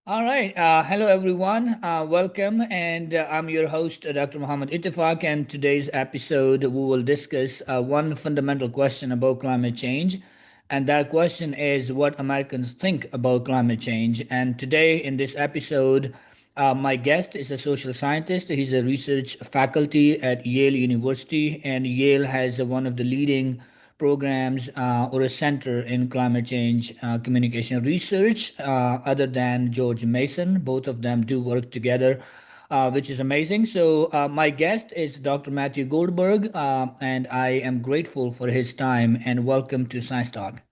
All right. Hello, everyone. Welcome. And I'm your host, Dr. Muhammad Ittifaq. And today's episode, we will discuss one fundamental question about climate change. And that question is what Americans think about climate change. And today, in this episode, my guest is a social scientist. He's a research faculty at Yale University. And Yale has one of the leading programs or a center in climate change communication research other than George Mason. Both of them do work together, which is amazing. So, my guest is Dr. Matthew Goldberg, and I am grateful for his time and welcome to Science Talk.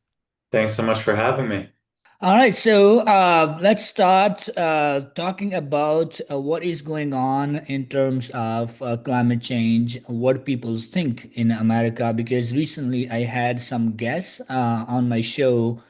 Thanks so much for having me. All right, so let's start talking about what is going on in terms of climate change, what people think in America. Because recently I had some guests on my show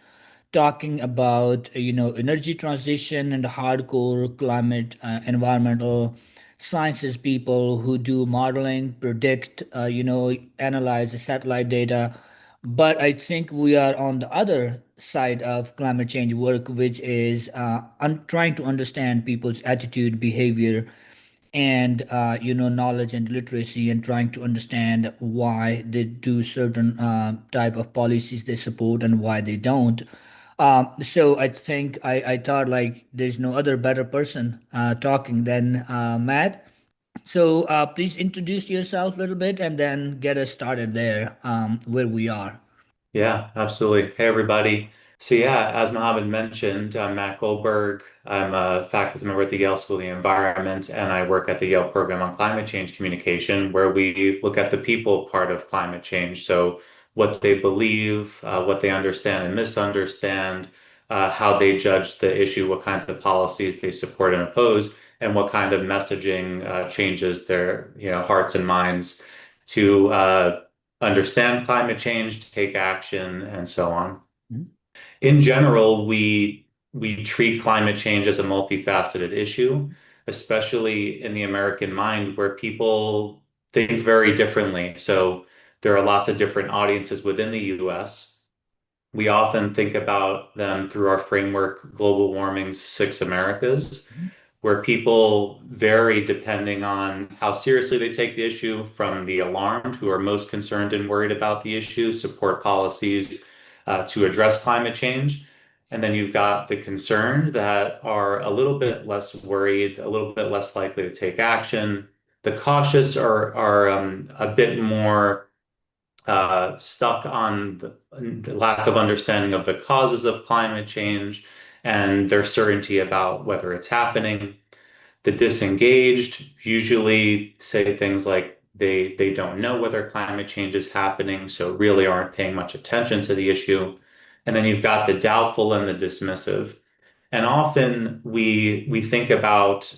talking about energy transition and hardcore climate environmental sciences people who do modeling, predict, analyze the satellite data. But I think we are on the other side of climate change work, which is trying to understand people's attitude, behavior, and knowledge and literacy, and trying to understand why they do certain type of policies they support and why they don't. So I think I thought like there's no other better person talking than Matt. So please introduce yourself a little bit and then get us started there where we are. Yeah, absolutely. Hey, everybody. So, yeah, as Mohammed mentioned, I'm Matt Goldberg. I'm a faculty member at the Yale School of the Environment, and I work at the Yale program on climate change communication, where we look at the people part of climate change. So, what they believe, what they understand and misunderstand, how they judge the issue, what kinds of policies they support and oppose, and what kind of messaging changes their, hearts and minds to understand climate change, take action, and so on. Mhm. In general, we treat climate change as a multifaceted issue, especially in the American mind, where people think very differently. So there are lots of different audiences within the US. We often think about them through our framework, Global Warming's Six Americas, where people vary depending on how seriously they take the issue, from the alarmed, who are most concerned and worried about the issue, support policies to address climate change. And then you've got the concerned that are a little bit less worried, a little bit less likely to take action. The cautious are a bit more stuck on the lack of understanding of the causes of climate change and their certainty about whether it's happening. The disengaged usually say things like they don't know whether climate change is happening, so really aren't paying much attention to the issue. And then you've got the doubtful and the dismissive. And often we think about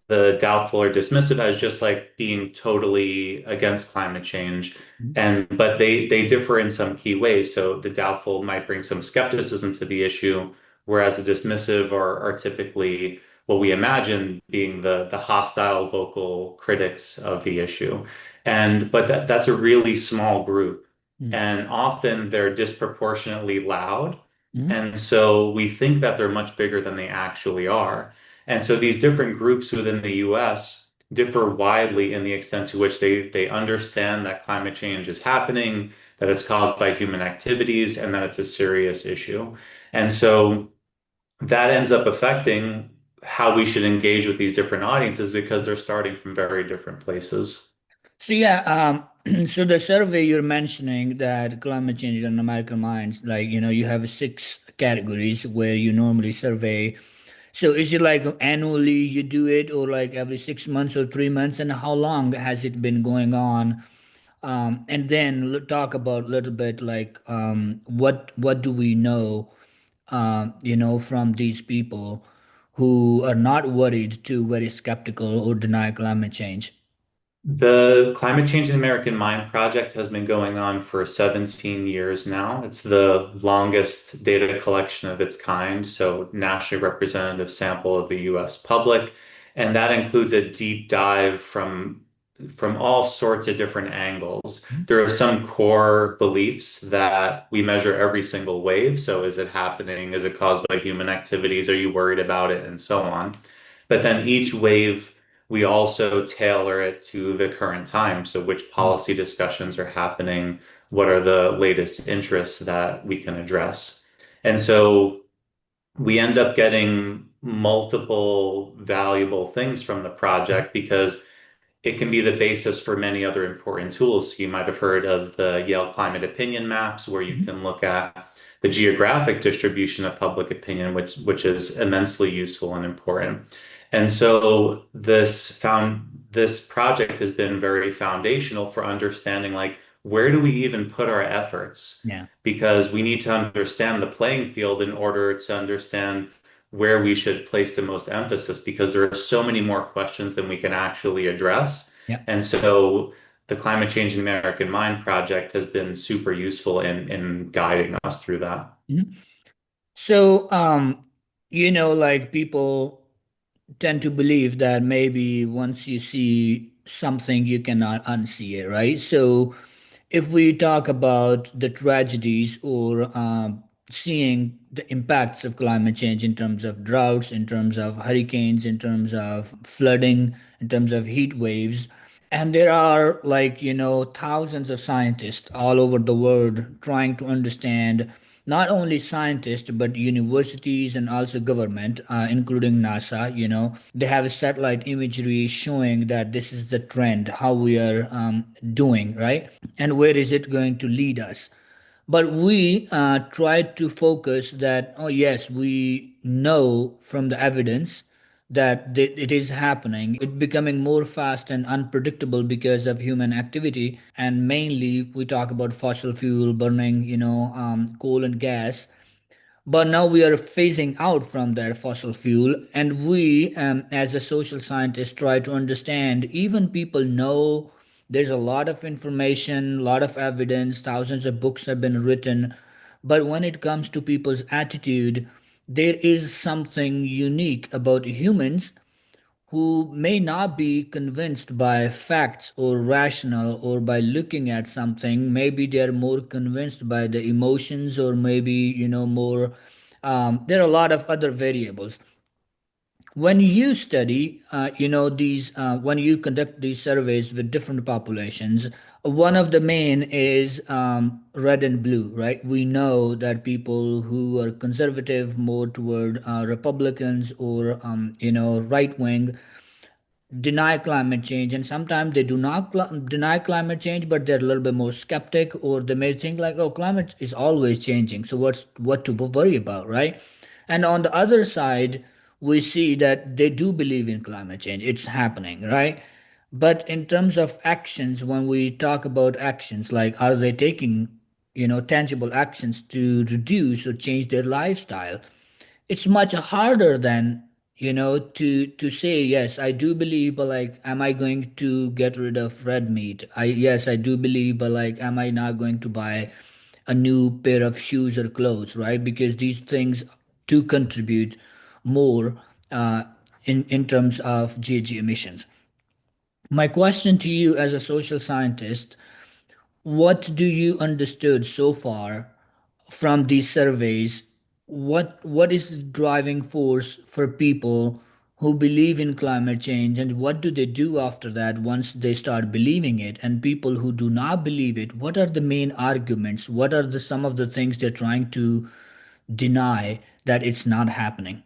the doubtful or dismissive as just like being totally against climate change. And but they differ in some key ways. So the doubtful might bring some skepticism to the issue, whereas the dismissive are typically what we imagine being the hostile vocal critics of the issue. And but that's a really small group. Mhm. And often they're disproportionately loud. Mhm. And so we think that they're much bigger than they actually are. And so these different groups within the US differ widely in the extent to which they understand that climate change is happening, that it's caused by human activities, and that it's a serious issue. And so that ends up affecting how we should engage with these different audiences because they're starting from very different places. So yeah, so the survey you're mentioning that climate change is on American minds, like you have six categories where you normally survey. So is it like annually you do it, or like every 6 months or 3 months, and how long has it been going on? And then talk about a little bit like what do we know, from these people who are not worried to very skeptical or deny climate change. The Climate Change in the American Mind project has been going on for 17 years now. It's the longest data collection of its kind, so nationally representative sample of the US public. And that includes a deep dive from from all sorts of different angles. There are some core beliefs that we measure every single wave. So is it happening? Is it caused by human activities? Are you worried about it? And so on. But then each wave, we also tailor it to the current time. So which policy discussions are happening? What are the latest interests that we can address? And so we end up getting multiple valuable things from the project because it can be the basis for many other important tools. You might have heard of the Yale climate opinion maps, where you can look at the geographic distribution of public opinion, which is immensely useful and important. And so this project has been very foundational for understanding like where do we even put our efforts? Yeah. Because we need to understand the playing field in order to understand where we should place the most emphasis because there are so many more questions than we can actually address. Yeah. And so the Climate Change in the American Mind project has been super useful in guiding us through that. Mhm. So, like people tend to believe that maybe once you see something, you cannot unsee it, right? So, if we talk about the tragedies or seeing the impacts of climate change in terms of droughts, in terms of hurricanes, in terms of flooding, in terms of heat waves, and there are like, thousands of scientists all over the world trying to understand, not only scientists, but universities and also government, including NASA, they have satellite imagery showing that this is the trend, how we are doing, right? And where is it going to lead us? But we try to focus that, oh, yes, we know from the evidence that it is happening. It becoming more fast and unpredictable because of human activity. And mainly, we talk about fossil fuel burning, coal and gas. But now we are phasing out from that fossil fuel, and we, as a social scientist, try to understand. Even people know there's a lot of information, a lot of evidence, thousands of books have been written, but when it comes to people's attitude, there is something unique about humans who may not be convinced by facts or rational or by looking at something. Maybe they're more convinced by the emotions, or maybe, more. There are a lot of other variables. When you study, when you conduct these surveys with different populations, one of the main is red and blue, right? We know that people who are conservative, more toward Republicans, or right wing, deny climate change, and sometimes they do not deny climate change, but they're a little bit more skeptic, or they may think like, oh, climate is always changing, so what to worry about, right? And on the other side, we see that they do believe in climate change, it's happening, right? But in terms of actions, when we talk about actions, like, are they taking tangible actions to reduce or change their lifestyle? It's much harder than, to say, yes, I do believe, but like, am I going to get rid of red meat? Yes, I do believe, but like, am I not going to buy a new pair of shoes or clothes, right? Because these things do contribute more uh, in terms of GHG emissions. My question to you as a social scientist: what do you understood so far from these surveys? What is the driving force for people who believe in climate change, and what do they do after that once they start believing it? And people who do not believe it, what are the main arguments? What are the some of the things they're trying to deny that it's not happening?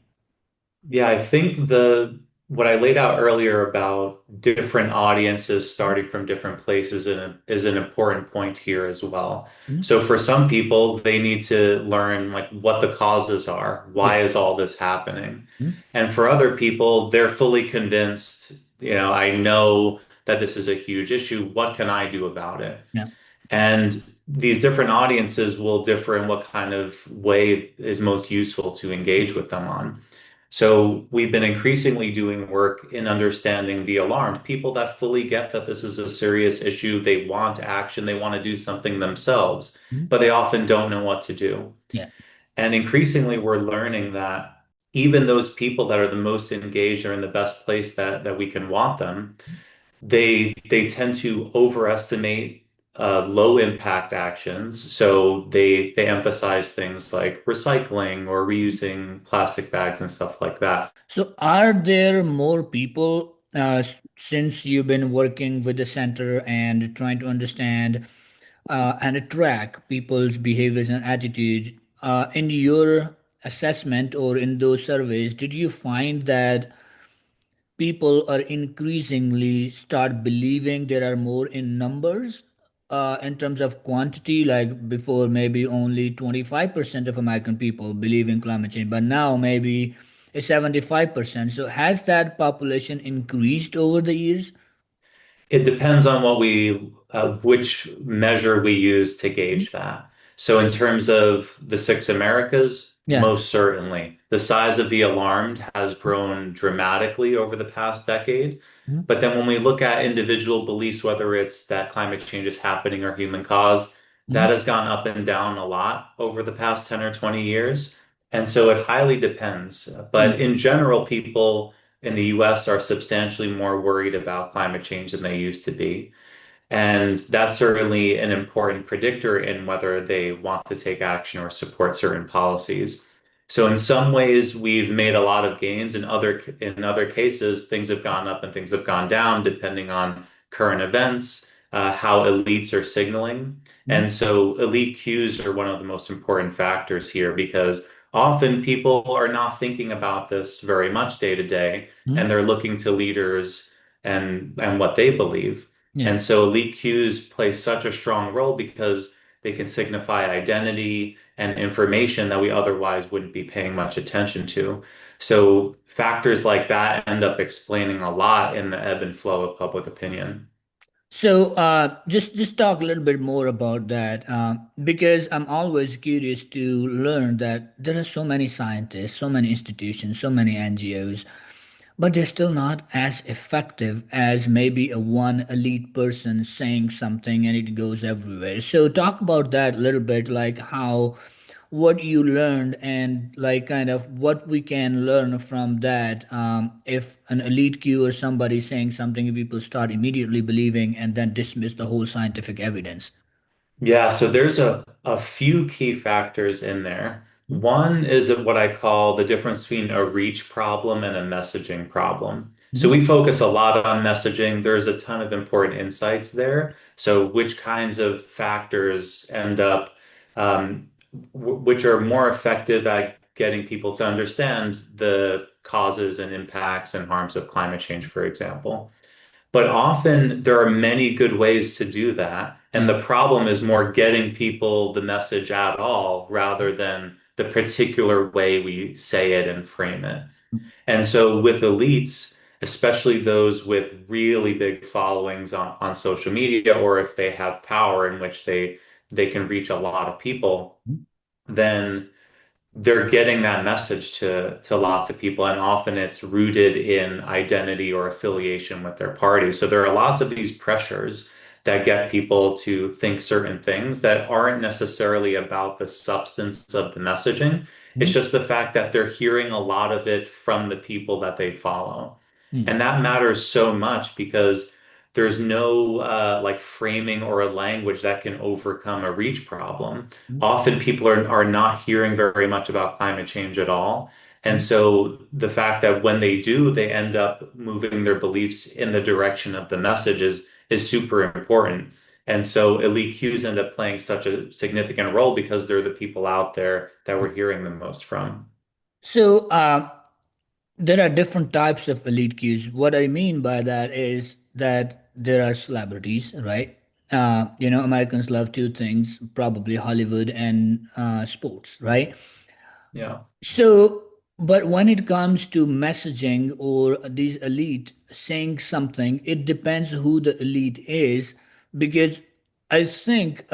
Yeah, I think the what I laid out earlier about different audiences starting from different places is an important point here as well. Mhm. So for some people, they need to learn like what the causes are. Yeah. Why is all this happening? Mhm. And for other people, they're fully convinced, I know that this is a huge issue. What can I do about it? Yeah. And these different audiences will differ in what kind of way is most useful to engage with them on. So we've been increasingly doing work in understanding the alarmed people that fully get that this is a serious issue. They want action, they want to do something themselves, Mhm. but they often don't know what to do. Yeah. And increasingly, we're learning that even those people that are the most engaged are in the best place that we can want them. they tend to overestimate low impact actions. So they emphasize things like recycling or reusing plastic bags and stuff like that. So, are there more people since you've been working with the center and trying to understand and track people's behaviors and attitudes? In your assessment or in those surveys, did you find that people are increasingly start believing there are more in numbers in terms of quantity, like before maybe only 25% of American people believe in climate change, but now maybe it's 75%. So has that population increased over the years? It depends on which measure we use to gauge that. So, in terms of the six Americas, Yeah. most certainly. The size of the alarmed has grown dramatically over the past decade. Mhm. But then when we look at individual beliefs, whether it's that climate change is happening or human caused, that Mhm. has gone up and down a lot over the past 10 or 20 years. And so it highly depends. But Mhm. in general, people in the US are substantially more worried about climate change than they used to be. And that's certainly an important predictor in whether they want to take action or support certain policies. So in some ways, we've made a lot of gains. In other cases, things have gone up and things have gone down depending on current events, how elites are signaling. Mhm. And so elite cues are one of the most important factors here because often people are not thinking about this very much day to day, and Mhm. they're looking to leaders and what they believe. And Yes. so elite cues play such a strong role because they can signify identity and information that we otherwise wouldn't be paying much attention to. So factors like that end up explaining a lot in the ebb and flow of public opinion. So, just talk a little bit more about that, because I'm always curious to learn that there are so many scientists, so many institutions, so many NGOs, but they're still not as effective as maybe a one elite person saying something and it goes everywhere. So, talk about that a little bit, like how what you learned and like kind of what we can learn from that, if an elite Q or somebody saying something people start immediately believing and then dismiss the whole scientific evidence. Yeah, so there's a few key factors in there. One is what I call the difference between a reach problem and a messaging problem. So Mhm. we focus a lot on messaging. There's a ton of important insights there. So which kinds of factors end up, which are more effective at getting people to understand the causes and impacts and harms of climate change, for example. But often there are many good ways to do that. And Yeah. the problem is more getting people the message at all rather than the particular way we say it and frame it. And so with elites, especially those with really big followings on social media, or if they have power in which they can reach a lot of people, then they're getting that message to lots of people, and often it's rooted in identity or affiliation with their party. So there are lots of these pressures that get people to think certain things that aren't necessarily about the substance of the messaging. It's Mhm. just the fact that they're hearing a lot of it from the people that they follow. And Mhm. that matters so much because there's no like framing or a language that can overcome a reach problem. Often people are not hearing very much about climate change at all. And Mhm. so the fact that when they do, they end up moving their beliefs in the direction of the message is super important. And so elite cues end up playing such a significant role because they're the people out there that we're hearing the most from. So, there are different types of elite cues. What I mean by that is that there are celebrities, right? Americans love two things, probably Hollywood and sports, right? Yeah. So, but when it comes to messaging or these elite saying something, it depends who the elite is, because I think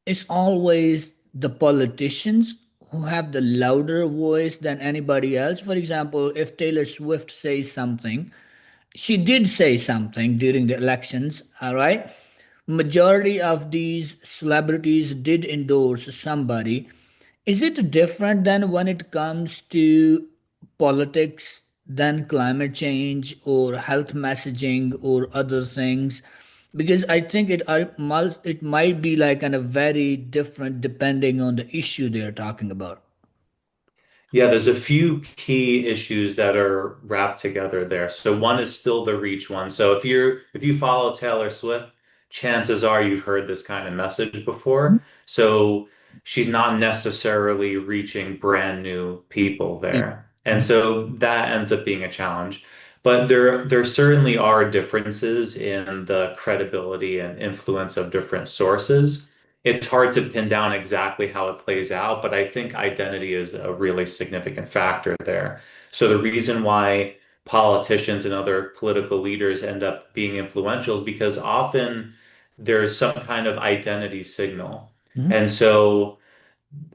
it's always the politicians who have the louder voice than anybody else. For example, if Taylor Swift says something, she did say something during the elections, all right? Majority of these celebrities did endorse somebody. Is it different than when it comes to politics? than climate change or health messaging or other things? Because I think it might be like kind of very different depending on the issue they're talking about. Yeah, there's a few key issues that are wrapped together there. So one is still the reach one. So if you follow Taylor Swift, chances are you've heard this kind of message before. So she's not necessarily reaching brand new people there. And Mhm. so that ends up being a challenge. But there certainly are differences in the credibility and influence of different sources. It's hard to pin down exactly how it plays out, but I think identity is a really significant factor there. So the reason why politicians and other political leaders end up being influential is because often there's some kind of identity signal. Mhm. And so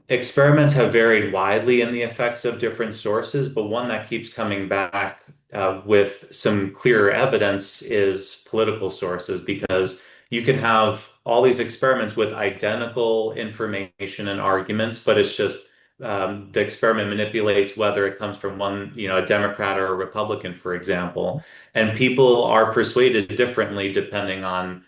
experiments have varied widely in the effects of different sources, but one that keeps coming back with some clearer evidence is political sources, because you can have all these experiments with identical information and arguments, but it's just the experiment manipulates whether it comes from one, a Democrat or a Republican, for example, and people are persuaded differently depending on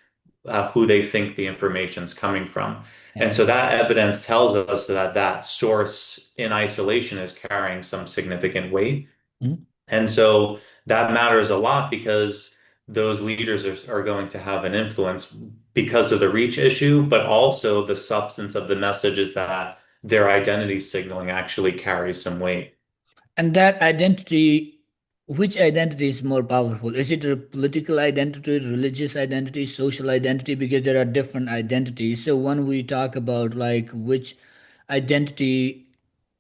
who they think the information's coming from. Yeah. And so that evidence tells us that that source in isolation is carrying some significant weight. Mhm. And so that matters a lot because those leaders are going to have an influence because of the reach issue, but also the substance of the message is that their identity signaling actually carries some weight. And that identity, which identity is more powerful? Is it a political identity, religious identity, social identity? Because there are different identities. So when we talk about like which identity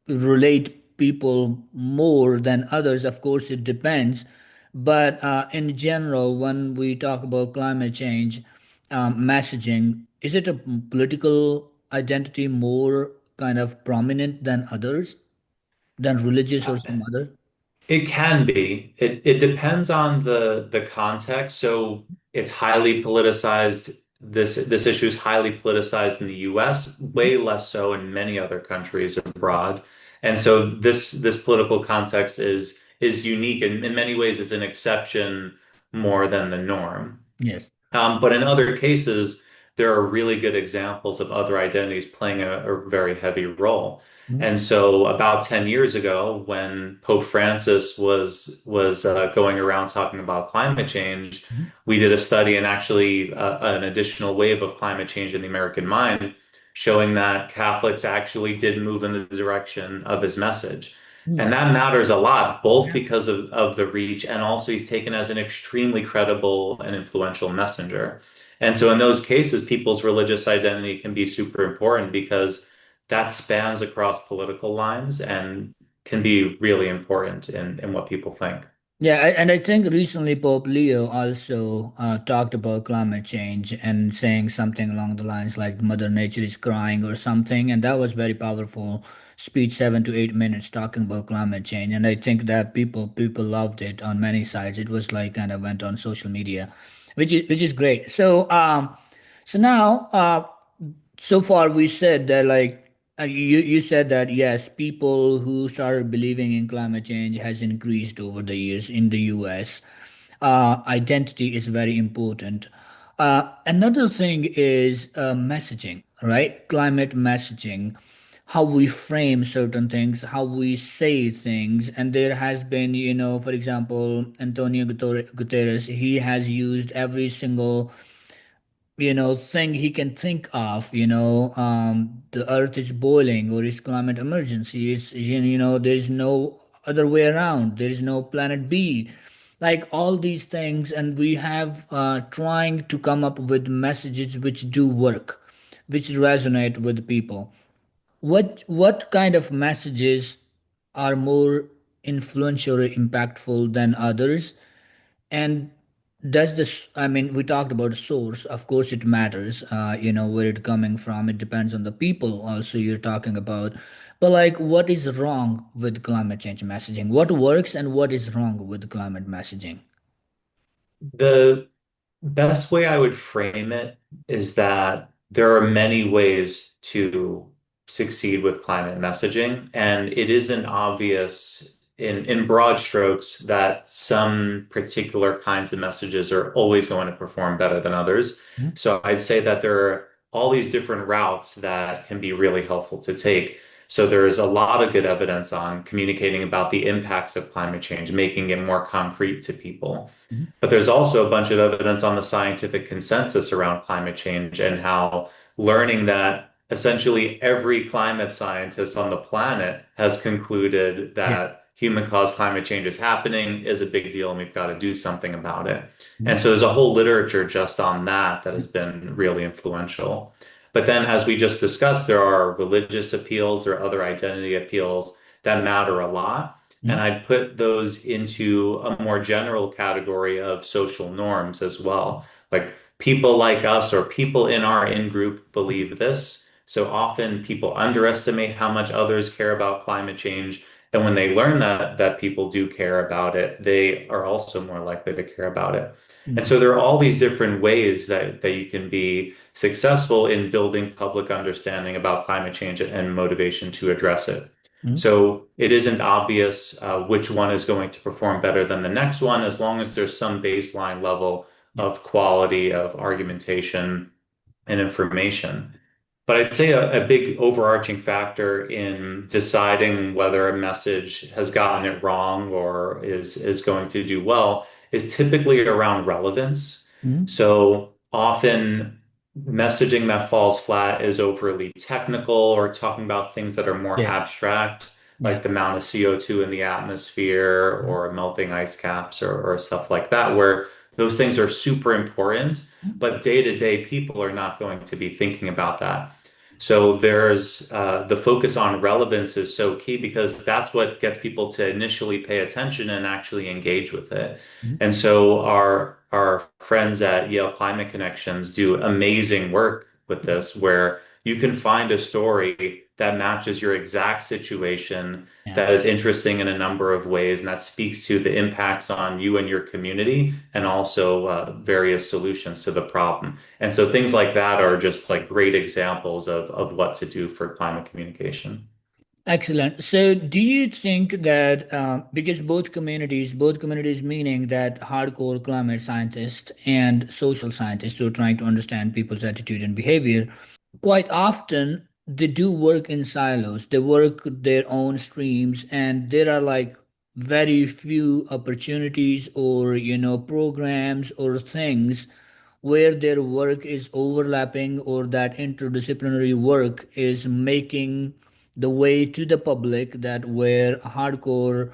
relate people more than others, of course it depends. But in general, when we talk about climate change messaging, is it a political identity more kind of prominent than others, than religious or some other? It can be. It depends on the context. So it's highly politicized. This issue is highly politicized in the US, way less so in many other countries abroad. And so this political context is unique. In many ways, it's an exception more than the norm. Yes. But in other cases, there are really good examples of other identities playing a very heavy role. Mhm. And so about 10 years ago, when Pope Francis was going around talking about climate change, Mhm. we did a study and actually an additional wave of climate change in the American mind, showing that Catholics actually did move in the direction of his message. And Mhm. that matters a lot, both Yeah. because of the reach and also he's taken as an extremely credible and influential messenger. And so in those cases, people's religious identity can be super important because that spans across political lines and can be really important in what people think. Yeah, and I think recently Pope Leo also talked about climate change and saying something along the lines like Mother Nature is crying or something. And that was very powerful speech, 7 to 8 minutes talking about climate change. And I think that people loved it on many sides. It was like kind of went on social media, which is great. So now so far we said that like you said that yes, people who started believing in climate change has increased over the years in the US. Identity is very important. Another thing is messaging, right? Climate messaging, how we frame certain things, how we say things. And there has been, for example, Antonio Guterres, he has used every single thing he can think of. The earth is boiling or it's climate emergency. It's there is no other way around. There is no planet B, like all these things. And we have trying to come up with messages which do work, which resonate with people. What kind of messages are more influential or impactful than others? And does this, I mean, we talked about the source. Of course, it matters, where it coming from. It depends on the people also you're talking about. But like, what is wrong with climate change messaging? What works and what is wrong with climate messaging? The best way I would frame it is that there are many ways to succeed with climate messaging, and it isn't obvious in broad strokes that some particular kinds of messages are always going to perform better than others. Mhm. So I'd say that there are all these different routes that can be really helpful to take. So there's a lot of good evidence on communicating about the impacts of climate change, making it more concrete to people. Mhm. But there's also a bunch of evidence on the scientific consensus around climate change and how learning that essentially every climate scientist on the planet has concluded Yeah. that human-caused climate change is happening, is a big deal, and we've got to do something about it. Mhm. And so there's a whole literature just on that that Mhm. has been really influential. But then, as we just discussed, there are religious appeals or other identity appeals that matter a lot. And Mhm. I'd put those into a more general category of social norms as well. Like people like us or people in our in-group believe this. So often people underestimate how much others care about climate change. And when they learn that people do care about it, they are also more likely to care about it. And Mhm. so there are all these different ways that you can be successful in building public understanding about climate change and motivation to address it. Mhm. So it isn't obvious which one is going to perform better than the next one, as long as there's some baseline level Yeah. of quality of argumentation and information. But I'd say a big overarching factor in deciding whether a message has gotten it wrong or is going to do well is typically around relevance. Mhm. So often messaging that falls flat is overly technical or talking about things that are more Yes. abstract, Yeah. like the amount of CO2 in the atmosphere Mhm. or melting ice caps or stuff like that, where those things are super important, but day to day people are not going to be thinking about that. So there's the focus on relevance is so key because that's what gets people to initially pay attention and actually engage with it. Mhm. And so our friends at Yale Climate Connections do amazing work with this, where you can find a story that matches your exact situation Yeah. that is interesting in a number of ways, and that speaks to the impacts on you and your community, and also various solutions to the problem. And so things like that are just like great examples of what to do for climate communication. Excellent. So, do you think that because both communities meaning that hardcore climate scientists and social scientists who are trying to understand people's attitude and behavior, quite often they do work in silos. They work their own streams, and there are like very few opportunities or programs or things where their work is overlapping or that interdisciplinary work is making the way to the public, that where hardcore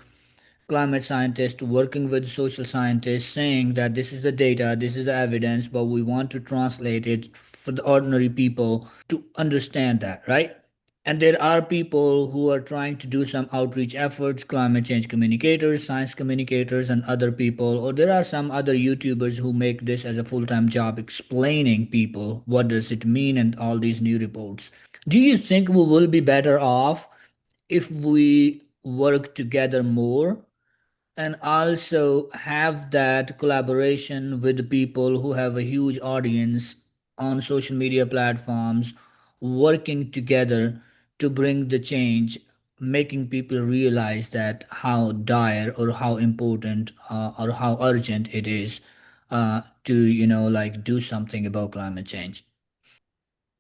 climate scientists working with social scientists saying that this is the data, this is the evidence, but we want to translate it for the ordinary people to understand that, right? And there are people who are trying to do some outreach efforts, climate change communicators, science communicators, and other people, or there are some other YouTubers who make this as a full-time job explaining people what does it mean and all these new reports. Do you think we will be better off if we work together more and also have that collaboration with the people who have a huge audience on social media platforms, working together to bring the change, making people realize that how dire or how important or how urgent it is to like do something about climate change?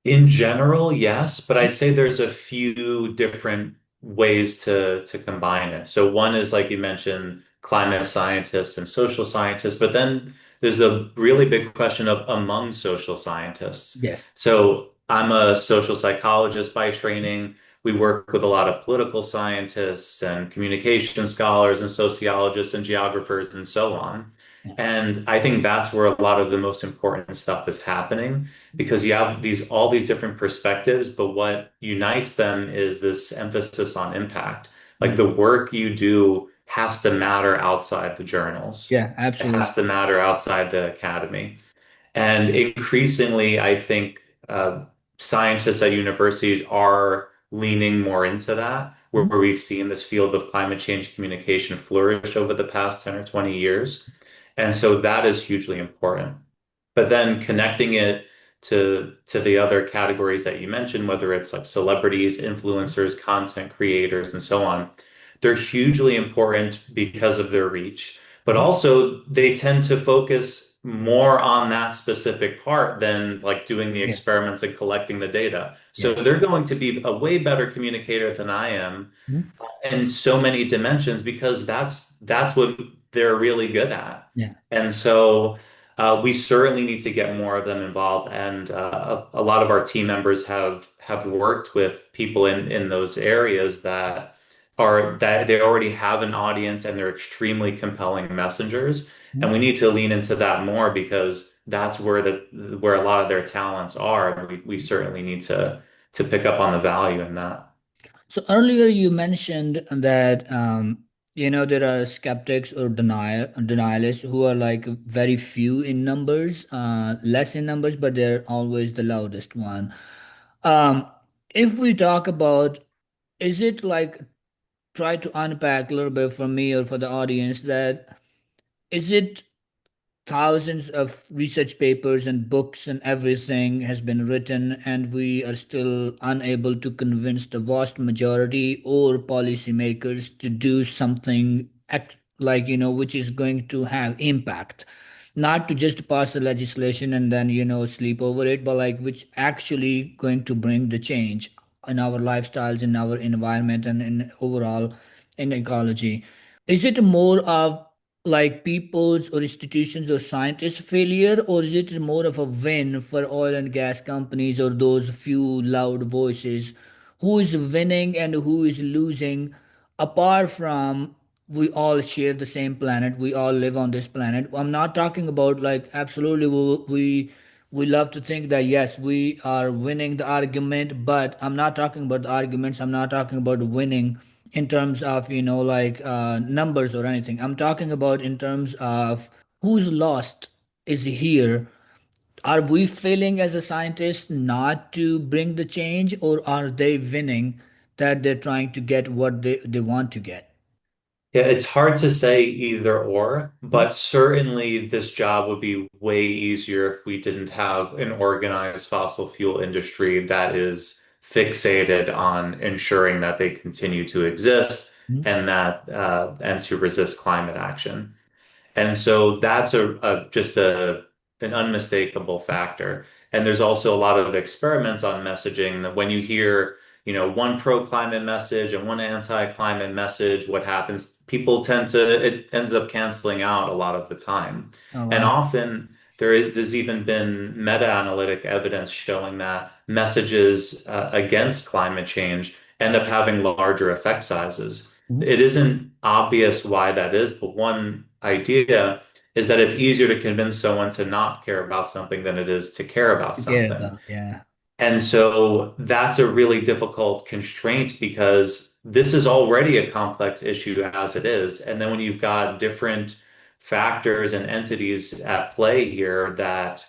In general, yes, but I'd say there's a few different ways to combine it. So one is like you mentioned, climate scientists and social scientists, but then there's the really big question of among social scientists. Yes. So I'm a social psychologist by training. We work with a lot of political scientists and communication scholars and sociologists and geographers and so on. Yeah. And I think that's where a lot of the most important stuff is happening because you have these all these different perspectives, but what unites them is this emphasis on impact. Like Mm. the work you do has to matter outside the journals. Yeah, It absolutely. has to matter outside the academy. And increasingly, I think scientists at universities are leaning more into that, where Mhm. we've seen this field of climate change communication flourish over the past 10 or 20 years. And so that is hugely important. But then connecting it to the other categories that you mentioned, whether it's like celebrities, influencers, content creators, and so on, they're hugely important because of their reach, but Mhm. also they tend to focus more on that specific part than like doing the Yes. experiments and collecting the data. So Yes. they're going to be a way better communicator than I am Mhm. in so many dimensions because that's what they're really good at. Yeah. And so we certainly need to get more of them involved. And a lot of our team members have worked with people in those areas that they already have an audience and they're extremely compelling messengers. And Mhm. we need to lean into that more because that's where a lot of their talents are. And we certainly need to pick up on the value in that. So earlier you mentioned that there are skeptics or denialists who are like very few in numbers, less in numbers, but they're always the loudest one. Um, if we talk about, is it like try to unpack a little bit for me or for the audience that is it thousands of research papers and books and everything has been written and we are still unable to convince the vast majority or policymakers to do something like which is going to have impact, not to just pass the legislation and then sleep over it, but like which actually going to bring the change in our lifestyles, in our environment, and in overall in ecology. Is it more of like people's or institutions or scientists' failure, or is it more of a win for oil and gas companies or those few loud voices? Who is winning and who is losing? Apart from we all share the same planet, we all live on this planet. I'm not talking about like absolutely we love to think that yes we are winning the argument, but I'm not talking about the arguments. I'm not talking about winning in terms of like numbers or anything. I'm talking about in terms of who's lost is here. Are we failing as a scientist not to bring the change, or are they winning that they're trying to get what they want to get? Yeah, it's hard to say either or, Mhm. but certainly this job would be way easier if we didn't have an organized fossil fuel industry that is fixated on ensuring that they continue to exist Mhm. and to resist climate action. And so that's a just a an unmistakable factor. And there's also a lot of experiments on messaging that when you hear, one pro-climate message and one anti-climate message, what happens? People tend to, it ends up canceling out a lot of the time. Oh And wow. often there's even been meta-analytic evidence showing that messages against climate change end up having larger effect sizes. Mhm. It isn't obvious why that is, but one idea is that it's easier to convince someone to not care about something than it is to care about To care something. about, yeah. And so that's a really difficult constraint because this is already a complex issue as it is. And then when you've got different factors and entities at play here that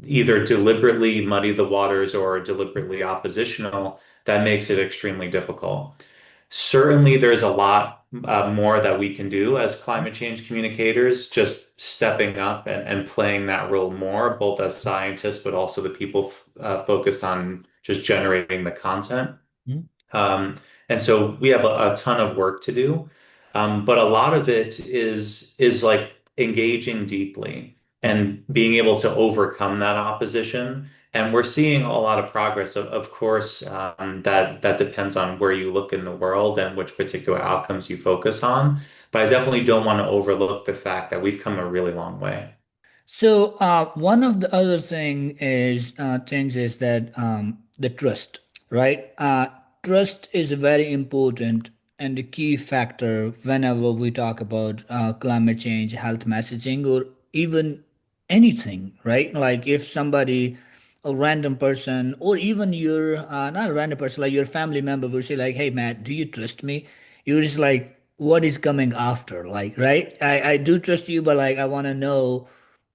either deliberately muddy the waters or are deliberately oppositional, that makes it extremely difficult. Certainly, there's a lot more that we can do as climate change communicators, just stepping up and playing that role more, both as scientists, but also the people focused on just generating the content. Mhm. Um, and so we have a ton of work to do. But a lot of it is like engaging deeply Yeah. and being able to overcome that opposition. And we're seeing a lot of progress. Of course, that depends on where you look in the world and which particular outcomes you focus on. But I definitely don't want to overlook the fact that we've come a really long way. So one of the other things is that the trust, right? Trust is very important and a key factor whenever we talk about climate change, health messaging, or even anything, right? Like if somebody, a random person, or even your not a random person, like your family member will say, like, "Hey, Matt, do you trust me?" You're just like, "What is coming after?" Like, right? I do trust you, but like I want to know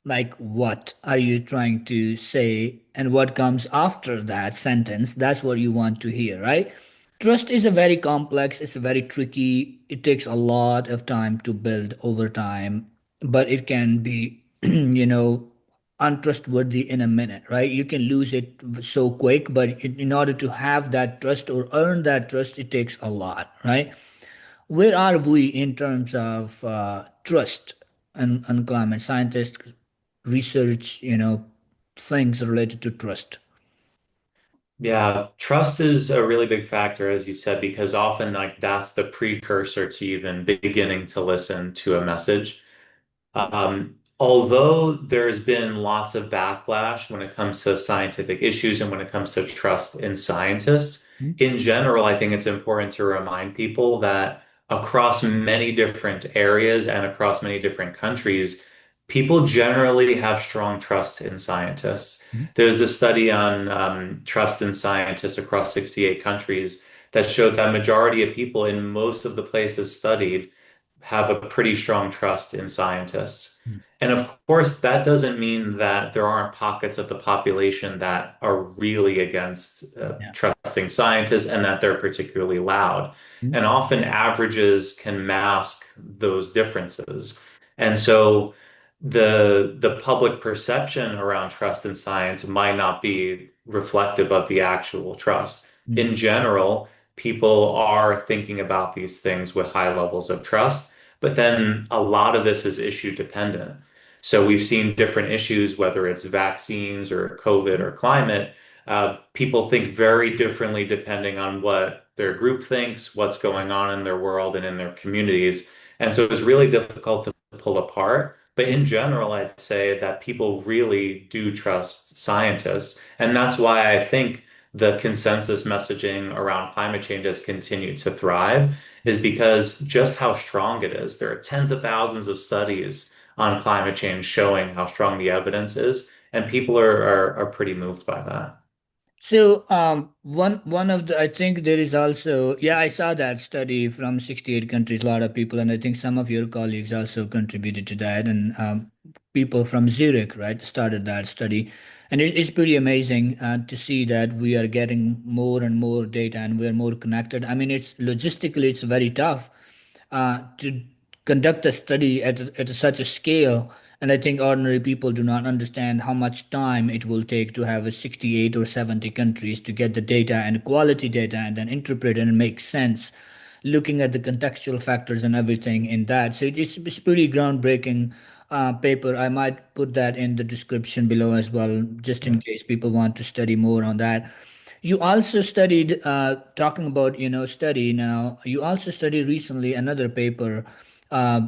like what are you trying to say and what comes after that sentence. That's what you want to hear, right? Trust is a very complex, it's a very tricky, it takes a lot of time to build over time, but it can be untrustworthy in a minute, right? You can lose it so quick, but in order to have that trust or earn that trust, it takes a lot, right? where are we in terms of trust and climate scientists, research, things related to trust? Yeah, trust is a really big factor, as you said, because often like that's the precursor to even beginning to listen to a message. Although there's been lots of backlash when it comes to scientific issues and when it comes to trust in scientists, in general, I think it's important to remind people that across many different areas and across many different countries, people generally have strong trust in scientists. There's a study on trust in scientists across 68 countries that showed that majority of people in most of the places studied have a pretty strong trust in scientists. And of course, that doesn't mean that there aren't pockets of the population that are really against Yeah. trusting scientists and that they're particularly loud. And often averages can mask those differences. And so the public perception around trust in science might not be reflective of the actual trust. In general, people are thinking about these things with high levels of trust, but then a lot of this is issue dependent. So we've seen different issues, whether it's vaccines or COVID or climate. People think very differently depending on what their group thinks, what's going on in their world and in their communities. And so it's really difficult to pull apart. But in general, I'd say that people really do trust scientists. And that's why I think the consensus messaging around climate change has continued to thrive, is because just how strong it is. There are tens of thousands of studies on climate change showing how strong the evidence is, and people are pretty moved by that. So one of the I think there is also, yeah, I saw that study from 68 countries, a lot of people, and I think some of your colleagues also contributed to that, and people from Zurich, right, started that study, and it's pretty amazing to see that we are getting more and more data and we're more connected. I mean, it's logistically it's very tough to conduct a study such a scale. And I think ordinary people do not understand how much time it will take to have a 68 or 70 countries to get the data and quality data and then interpret it and make sense, looking at the contextual factors and everything in that. So it's pretty groundbreaking paper. I might put that in the description below as well, just in Yeah. case people want to study more on that. You also studied, talking about, study now, you also studied recently another paper uh,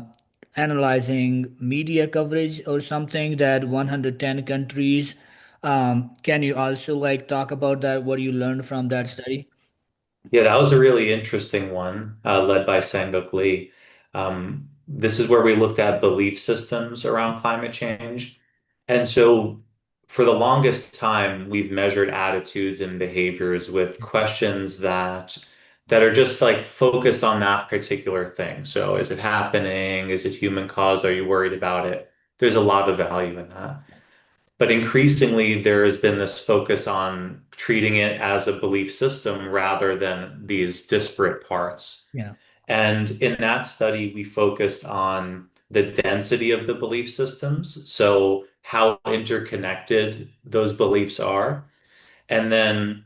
analyzing media coverage or something that 110 countries. Can you also like talk about that, what you learned from that study? Yeah, that was a really interesting one, led by Sangok Lee. This is where we looked at belief systems around climate change. And so, for the longest time, we've measured attitudes and behaviors with questions that are just like focused on that particular thing. So, is it happening? Is it human caused? Are you worried about it? There's a lot of value in that. But increasingly, there has been this focus on treating it as a belief system rather than these disparate parts. Yeah. And in that study, we focused on the density of the belief systems, so how interconnected those beliefs are, and then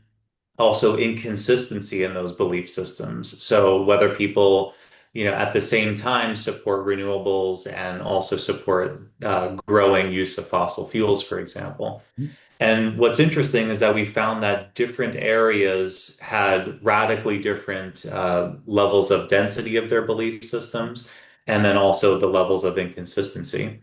also inconsistency in those belief systems. So whether people, at the same time support renewables and also support growing use of fossil fuels, for example. And what's interesting is that we found that different areas had radically different levels of density of their belief systems, and then also the levels of inconsistency.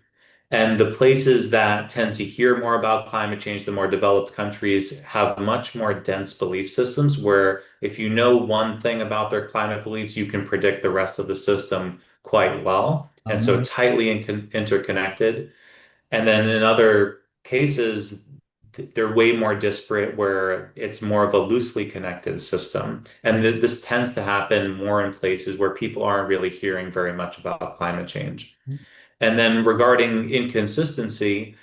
And the places that tend to hear more about climate change, the more developed countries, have much more dense belief systems where if you know one thing about their climate beliefs, you can predict the rest of the system quite well. And so Nice. tightly interconnected. And then in other cases, they're way more disparate where it's more of a loosely connected system. And this tends to happen more in places where people aren't really hearing very much about climate change. And then regarding inconsistency,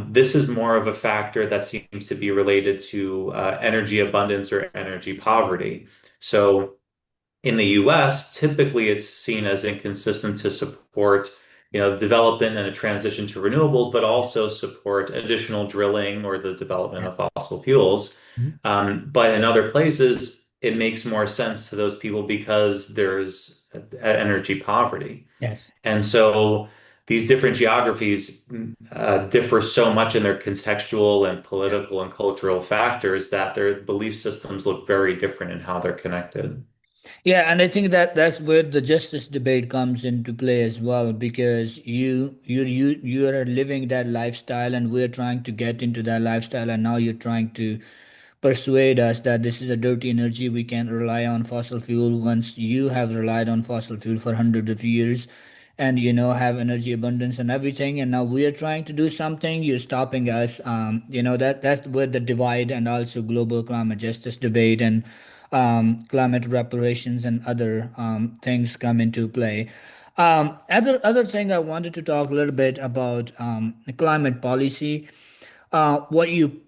this is more of a factor that seems to be related to energy abundance or energy poverty. So in the US, typically it's seen as inconsistent to support, development and a transition to renewables, but also support additional drilling or the development Yeah. of fossil fuels. But in other places, it makes more sense to those people because there's energy poverty. Yes. And so these different geographies differ so much in their contextual and Yeah. political and cultural factors that their belief systems look very different in how they're connected. Yeah, and I think that that's where the justice debate comes into play as well, because you are living that lifestyle, and we're trying to get into that lifestyle, and now you're trying to persuade us that this is a dirty energy. We can't rely on fossil fuel once you have relied on fossil fuel for hundreds of years, and have energy abundance and everything, and now we are trying to do something. You're stopping us. That's where the divide and also global climate justice debate and climate reparations and other things come into play. Other thing I wanted to talk a little bit about climate policy. What you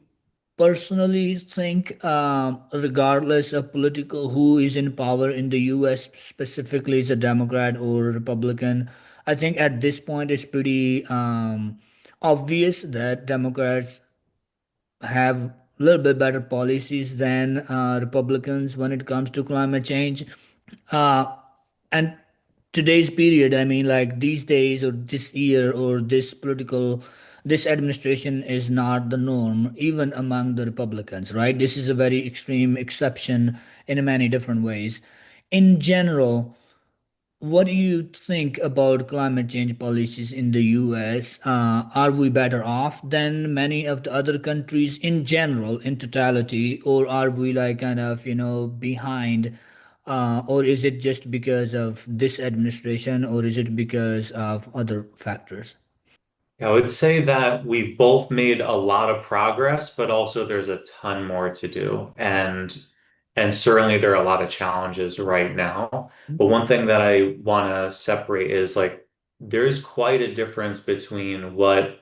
personally think, regardless of political who is in power in the U.S., specifically is a Democrat or a Republican, I think at this point it's pretty obvious that Democrats have a little bit better policies than Republicans when it comes to climate change. Uh, and today's period, I mean, like these days or this year or this administration is not the norm, even among the Republicans, right? This is a very extreme exception in many different ways. In general, what do you think about climate change policies in the US? Are we better off than many of the other countries in general, in totality, or are we like kind of, behind? Or is it just because of this administration, or is it because of other factors? I would say that we've both made a lot of progress, but also there's a ton more to do. And certainly there are a lot of challenges right now. But one thing that I want to separate is like there's quite a difference between what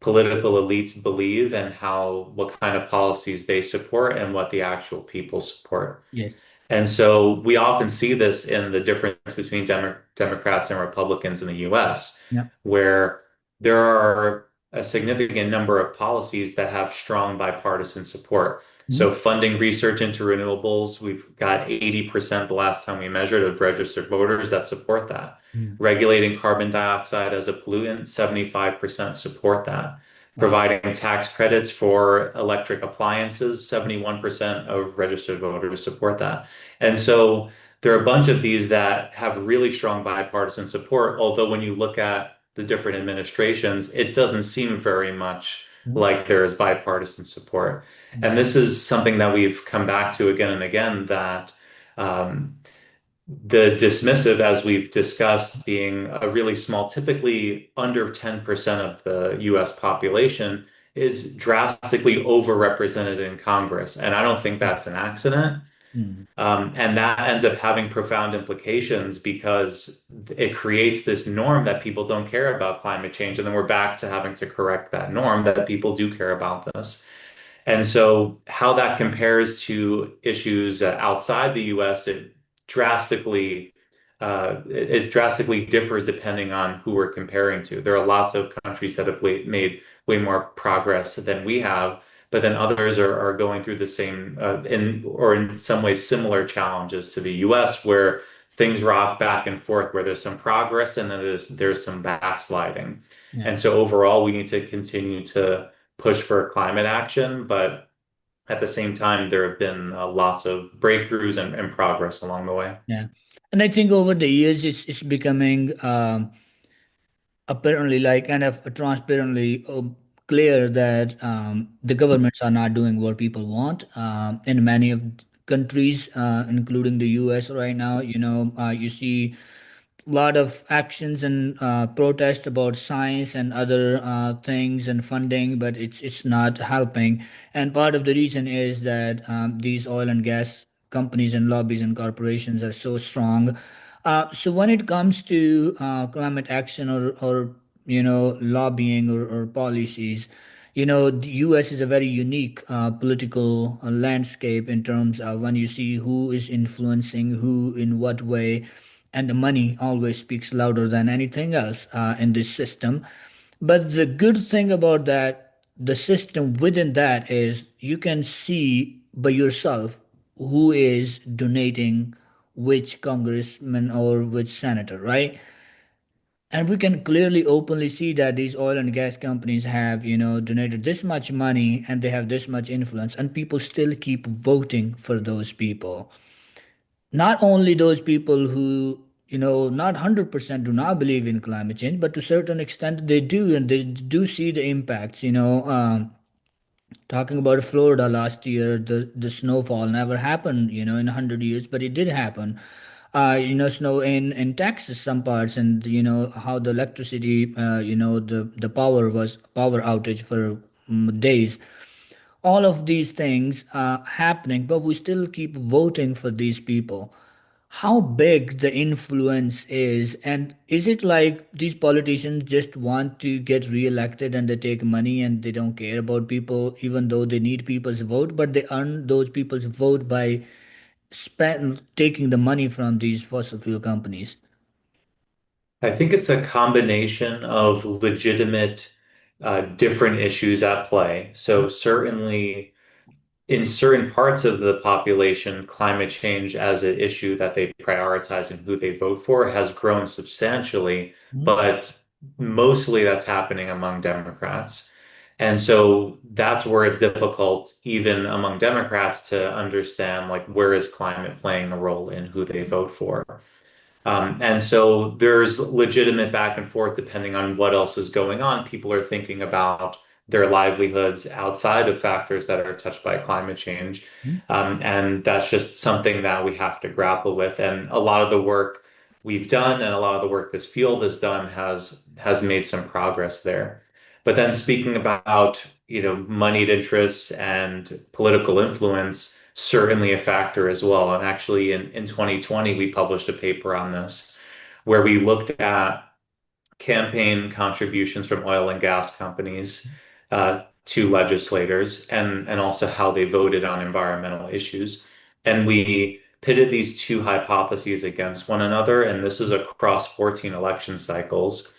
political elites believe and how what kind of policies they support and what the actual people support. Yes. And so we often see this in the difference between Democrats and Republicans in the US, Yeah. where there are a significant number of policies that have strong bipartisan support. Mhm. So funding research into renewables, we've got 80% the last time we measured of registered voters that support that. Mhm. Regulating carbon dioxide as a pollutant, 75% support that. Wow. Providing tax credits for electric appliances, 71% of registered voters support that. And so there are a bunch of these that have really strong bipartisan support, although when you look at the different administrations, it doesn't seem very much Mhm. like there is bipartisan support. And this is something that we've come back to again and again that um, the dismissive, as we've discussed, being a really small, typically under 10% of the US population, is drastically overrepresented in Congress. And I don't think that's an accident. Mhm. And that ends up having profound implications because it creates this norm that people don't care about climate change. And then we're back to having to correct that norm that people do care about this. And so, how that compares to issues outside the U.S., it drastically differs depending on who we're comparing to. There are lots of countries that have made way more progress than we have, but then others are going through the same in some ways similar challenges to the U.S. where things rock back and forth, where there's some progress and then there's some backsliding. Yeah. And so overall, we need to continue to push for climate action, but at the same time, there have been lots of breakthroughs and progress along the way. Yeah. And I think over the years, it's becoming apparently like kind of transparently clear that the governments are not doing what people want in many of countries, including the US right now. You see lot of actions and protest about science and other things and funding, but it's not helping. And part of the reason is that these oil and gas companies and lobbies and corporations are so strong. So when it comes to climate action or lobbying or policies, the US is a very unique political landscape in terms of when you see who is influencing who in what way, and the money always speaks louder than anything else in this system. But the good thing about that, the system within that is you can see by yourself who is donating which congressman or which senator, right? And we can clearly openly see that these oil and gas companies have, donated this much money and they have this much influence, and people still keep voting for those people. Not only those people who, not 100% do not believe in climate change, but to a certain extent they do, and they do see the impacts. Talking about Florida last year, the snowfall never happened, in 100 years, but it did happen. Snow in Texas, some parts, and how the electricity, the power outage for days. All of these things are happening, but we still keep voting for these people. How big the influence is, and is it like these politicians just want to get reelected and they take money and they don't care about people, even though they need people's vote, but they earn those people's vote by taking the money from these fossil fuel companies? I think it's a combination of legitimate, different issues at play. So certainly in certain parts of the population, climate change as an issue that they prioritize and who they vote for has grown substantially, Mhm. but mostly that's happening among Democrats. And so that's where it's difficult, even among Democrats, to understand like where is climate playing a role in who they vote for. And so there's legitimate back and forth depending on what else is going on. People are thinking about their livelihoods outside of factors that are touched by climate change. And that's just something that we have to grapple with. And a lot of the work we've done and a lot of the work this field has done has made some progress there. But then speaking about, moneyed interests and political influence, certainly a factor as well. And actually in 2020, we published a paper on this where we looked at campaign contributions from oil and gas companies to legislators and also how they voted on environmental issues. And we pitted these two hypotheses against one another. And this is across 14 election cycles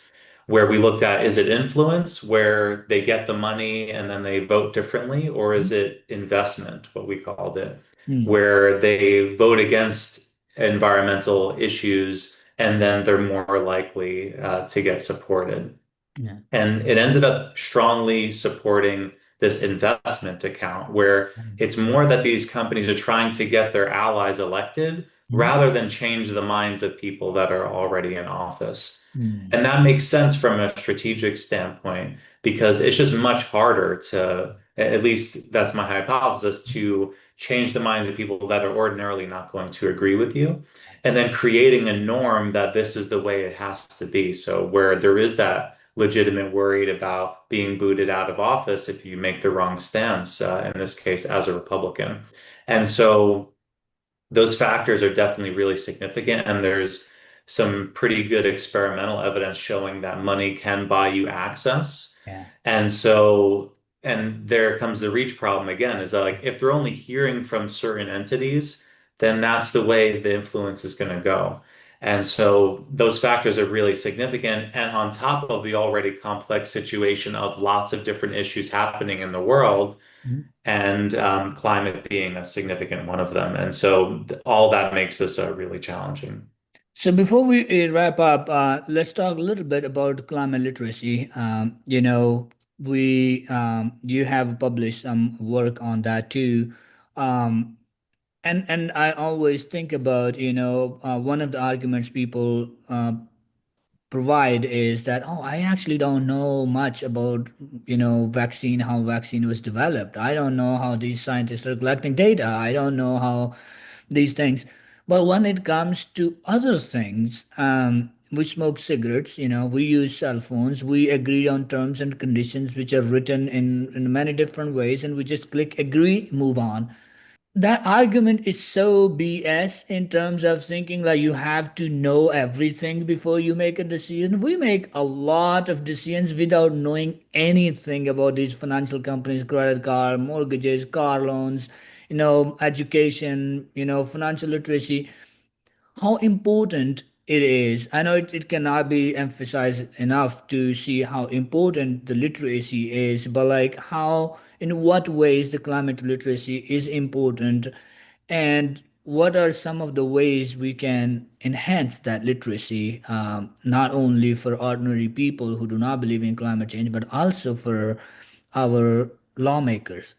where we looked at, is it influence where they get the money and then they vote differently, or is it investment, what we called it, Mm. where they vote against environmental issues and then they're more likely to get supported. Yeah. And it ended up strongly supporting this investment account where it's more that these companies are trying to get their allies elected Mm. rather than change the minds of people that are already in office. Mm. And that makes sense from a strategic standpoint because it's just much harder to, at least that's my hypothesis, to change the minds of people that are ordinarily not going to agree with you. And then creating a norm that this is the way it has to be. So where there is that legitimate worried about being booted out of office if you make the wrong stance, in this case, as a Republican. And so those factors are definitely really significant. And there's some pretty good experimental evidence showing that money can buy you access. Yeah. And so, and there comes the reach problem again, is that like if they're only hearing from certain entities, then that's the way the influence is going to go. And so those factors are really significant. And on top of the already complex situation of lots of different issues happening in the world, Mm. and climate being a significant one of them. And so all that makes this really challenging. So before we wrap up, let's talk a little bit about climate literacy. You have published some work on that too. Um, and I always think about, one of the arguments people provide is that, oh, I actually don't know much about, vaccine, how vaccine was developed. I don't know how these scientists are collecting data. I don't know how these things. But when it comes to other things, we smoke cigarettes, we use cell phones, we agree on terms and conditions which are written in many different ways, and we just click agree, move on. That argument is so BS in terms of thinking like you have to know everything before you make a decision. We make a lot of decisions without knowing anything about these financial companies, credit card, mortgages, car loans, education, financial literacy, how important it is. I know it cannot be emphasized enough to see how important the literacy is, but like how, in what ways the climate literacy is important. And what are some of the ways we can enhance that literacy, not only for ordinary people who do not believe in climate change, but also for our lawmakers?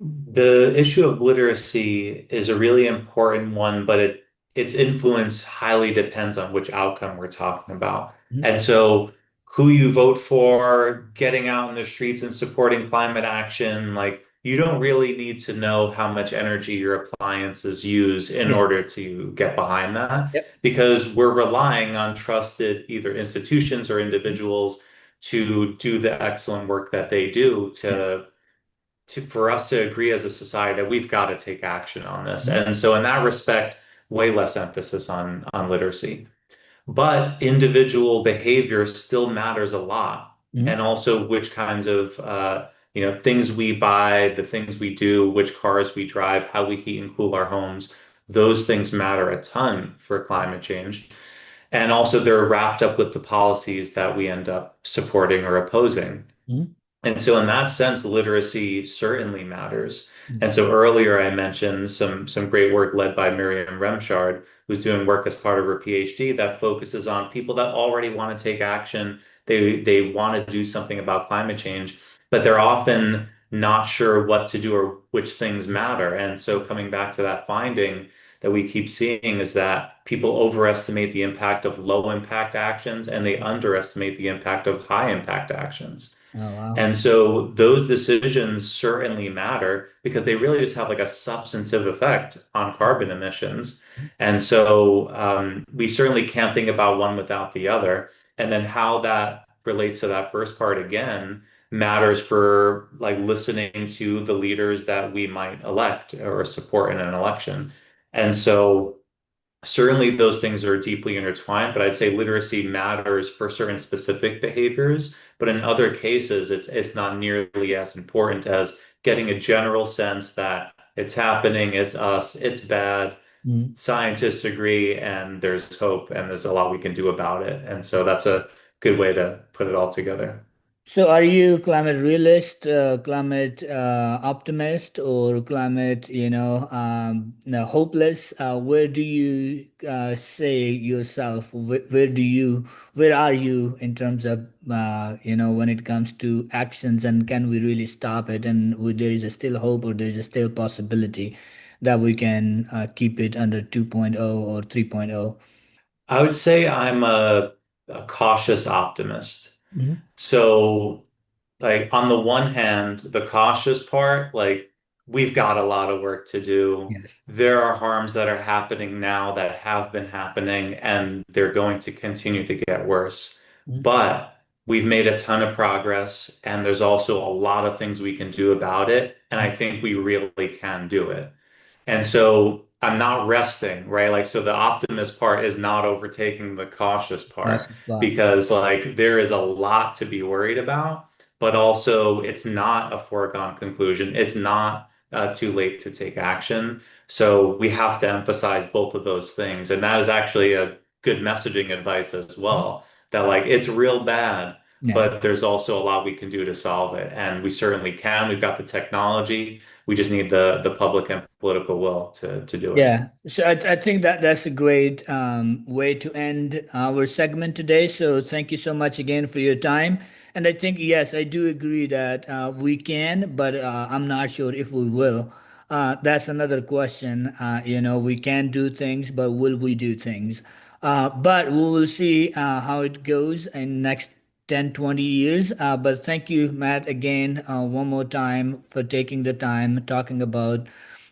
The issue of literacy is a really important one, but its influence highly depends on which outcome we're talking about. Mhm. And so who you vote for, getting out in the streets and supporting climate action, like you don't really need to know how much energy your appliances use in Yeah. order to get behind that, Yep. because we're relying on trusted either institutions or Mhm. individuals to do the excellent work that they do Yeah. to for us to agree as a society that we've got to take action on this. Mhm. And so in that respect, way less emphasis on literacy. But individual behavior still matters a lot. And Mhm. also which kinds of things we buy, the things we do, which cars we drive, how we heat and cool our homes, those things matter a ton for climate change. And also they're wrapped up with the policies that we end up supporting or opposing. Mhm. And so in that sense, literacy certainly matters. Mhm. And so earlier I mentioned some great work led by Miriam Remshard, who's doing work as part of her PhD that focuses on people that already want to take action. They want to do something about climate change, but they're often not sure what to do or which things matter. And so coming back to that finding that we keep seeing is that people overestimate the impact of low impact actions and they underestimate the impact of high impact actions. Oh, wow. And so those decisions certainly matter because they really just have like a substantive effect on carbon emissions. And so we certainly can't think about one without the other. And then how that relates to that first part again matters for like listening to the leaders that we might elect or support in an election. And so certainly, those things are deeply intertwined, but I'd say literacy matters for certain specific behaviors. But in other cases, it's not nearly as important as getting a general sense that it's happening, it's us, it's bad. Mhm. Scientists agree, and there's hope, and there's a lot we can do about it. And so that's a good way to put it all together. So, are you climate realist, climate optimist, or climate, no, hopeless? Where do you say yourself? Where are you in terms of, when it comes to actions, and can we really stop it? And there is a still hope, or there is a still possibility that we can keep it under 2.0 or 3.0? I would say I'm a cautious optimist. Mhm. So like on the one hand, the cautious part, like we've got a lot of work to do. Yes. There are harms that are happening now that have been happening, and they're going to continue to get worse. Mhm. But we've made a ton of progress, and there's also a lot of things we can do about it. And I think we really can do it. And so I'm not resting, right? Like, so the optimist part is not overtaking the cautious part Cautious part. because, like, there is a lot to be worried about, but also it's not a foregone conclusion. It's not too late to take action. So we have to emphasize both of those things. And that is actually a good messaging advice as Mhm. well, that, like, it's real bad, Yeah. but there's also a lot we can do to solve it. And we certainly can. We've got the technology. We just need the public and political will to do it. Yeah, so I think that that's a great way to end our segment today. So thank you so much again for your time. And I think, yes, I do agree that we can, but I'm not sure if we will. That's another question. We can do things, but will we do things? But we will see how it goes in next 10, 20 years. But thank you, Matt, again, one more time for taking the time talking about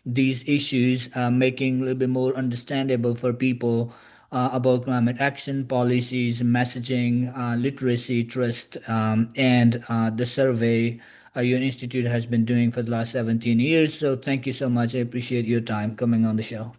these issues, making a little bit more understandable for people about climate action policies, messaging, literacy, trust, and the survey your institute has been doing for the last 17 years. So thank you so much. I appreciate your time coming on the show.